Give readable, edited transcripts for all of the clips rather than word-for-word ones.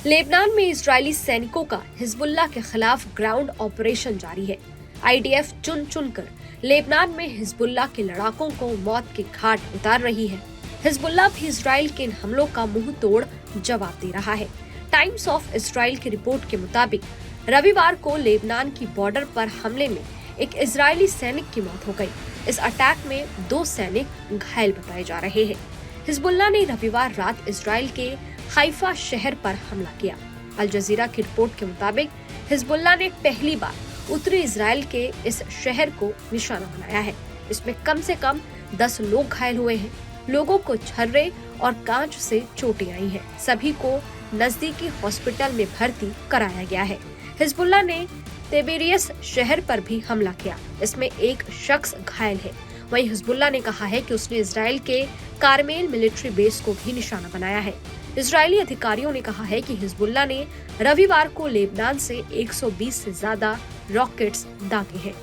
Lebanon में Israeli सैनिकों का हिजबुल्लाह के खिलाफ ग्राउंड ऑपरेशन जारी है। आईडीएफ चुन चुनकर लेबनान में हिजबुल्लाह के लड़ाकों को मौत के घाट उतार रही है। हिजबुल्लाह भी इजराइल के इन हमलों का मुंह तोड़ जवाब दे रहा है। टाइम्स ऑफ इजराइल की रिपोर्ट के मुताबिक रविवार को लेबनान की बॉर्डर पर हमले में एक इजरायली सैनिक की मौत हो गई। इस अटैक में 2 सैनिक घायल बताए जा रहे हैं। हिजबुल्लाह ने रविवार रात इजराइल के हाइफा शहर पर हमला किया। अल जजीरा की रिपोर्ट के मुताबिक हिजबुल्लाह ने पहली बार उत्तरी इजराइल के इस शहर को निशाना बनाया है। इसमें कम से कम 10 लोग घायल हुए हैं। लोगों को छर्रे और कांच से चोटें आई हैं। सभी को नजदीकी हॉस्पिटल में भर्ती कराया गया है। हिजबुल्लाह ने तिबेरियस शहर पर भी हमला किया। इसमें एक शख्स घायल है। वहीं हिजबुल्लाह ने कहा है कि उसने इजराइल के कारमेल मिलिट्री बेस को भी निशाना बनाया है। इजरायली अधिकारियों ने कहा है कि हिजबुल्लाह ने रविवार को लेबनान से 120 से ज्यादा रॉकेट्स दागे हैं।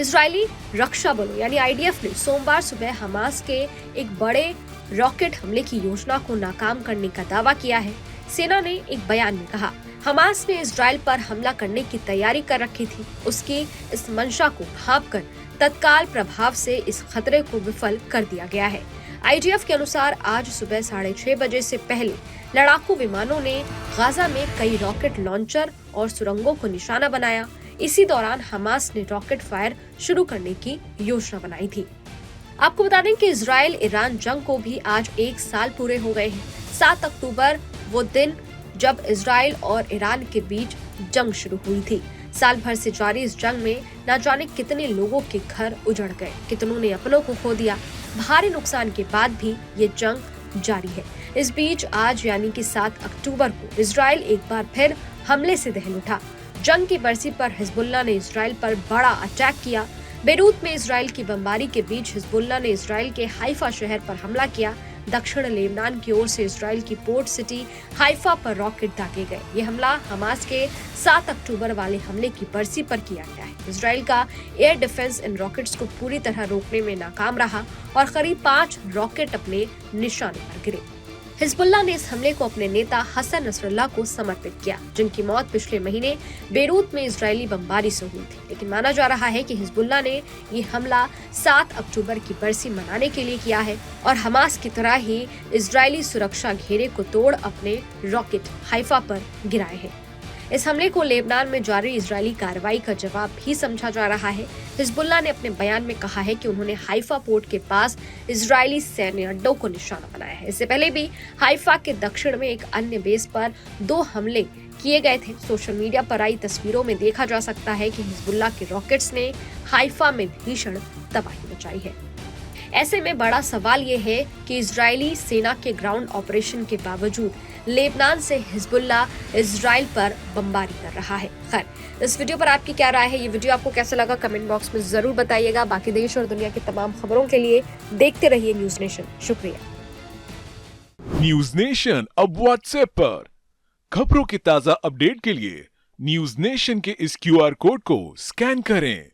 इजरायली रक्षा बलों यानी आईडीएफ ने सोमवार सुबह हमास के एक बड़े रॉकेट हमले की योजना को नाकाम करने का दावा किया है। सेना ने एक बयान में कहा, हमास ने इजराइल पर हमला करने की तैयारी कर रखी थी। उसकी इस मंशा को भांपकर तत्काल प्रभाव से इस खतरे को विफल कर दिया गया है। आईडीएफ के अनुसार आज सुबह 6:30 बजे से पहले लड़ाकू विमानों ने गाजा में कई रॉकेट लॉन्चर और सुरंगों को निशाना बनाया। इसी दौरान हमास ने रॉकेट फायर शुरू करने की योजना बनाई थी। आपको बता दें कि इजराइल ईरान जंग को भी आज 1 साल पूरे हो गए हैं। 7 अक्टूबर वो दिन जब इजराइल और ईरान के बीच जंग शुरू हुई थी। साल भर से जारी इस जंग में न जाने कितने लोगों के घर उजड़ गए, कितनों ने अपनों को खो दिया। भारी नुकसान के बाद भी ये जंग जारी है। इस बीच आज यानी कि 7 अक्टूबर को इजराइल एक बार फिर हमले से दहल उठा। जंग की बरसी पर हिजबुल्लाह ने इजराइल पर बड़ा अटैक किया। बेरूत में इजराइल की बमबारी के बीच हिजबुल्लाह ने इजराइल के हाइफा शहर पर हमला किया। दक्षिण लेबनान की ओर से इजराइल की पोर्ट सिटी हाइफा पर रॉकेट दागे गए। ये हमला हमास के 7 अक्टूबर वाले हमले की बरसी पर किया गया है। इजराइल का एयर डिफेंस इन रॉकेट्स को पूरी तरह रोकने में नाकाम रहा और करीब 5 रॉकेट अपने निशाने पर गिरे। हिजबुल्लाह ने इस हमले को अपने नेता हसन नसरुल्लाह को समर्पित किया, जिनकी मौत पिछले महीने बेरूत में इजरायली बमबारी से हुई थी। लेकिन माना जा रहा है कि हिजबुल्लाह ने ये हमला 7 अक्टूबर की बरसी मनाने के लिए किया है और हमास की तरह ही इजरायली सुरक्षा घेरे को तोड़ अपने रॉकेट हाइफा पर गिराए हैं। इस हमले को लेबनान में जारी इजरायली कार्रवाई का जवाब भी समझा जा रहा है। हिजबुल्लाह ने अपने बयान में कहा है कि उन्होंने हाइफा पोर्ट के पास इजरायली सैन्य अड्डों को निशाना बनाया है। इससे पहले भी हाइफा के दक्षिण में एक अन्य बेस पर 2 हमले किए गए थे। सोशल मीडिया पर आई तस्वीरों में देखा जा सकता है कि हिजबुल्लाह के रॉकेट्स ने हाइफा में भीषण तबाही मचाई है। ऐसे में बड़ा सवाल ये है कि इजरायली सेना के ग्राउंड ऑपरेशन के बावजूद लेबनान से हिजबुल्लाह इजराइल पर बमबारी कर रहा है। खैर, इस वीडियो पर आपकी क्या राय है? ये वीडियो आपको कैसा लगा कमेंट बॉक्स में जरूर बताइएगा। बाकी देश और दुनिया की तमाम खबरों के लिए देखते रहिए न्यूज नेशन। शुक्रिया। न्यूज नेशन अब व्हाट्सएप पर खबरों की ताजा अपडेट के लिए न्यूज नेशन के इस QR कोड को स्कैन करें।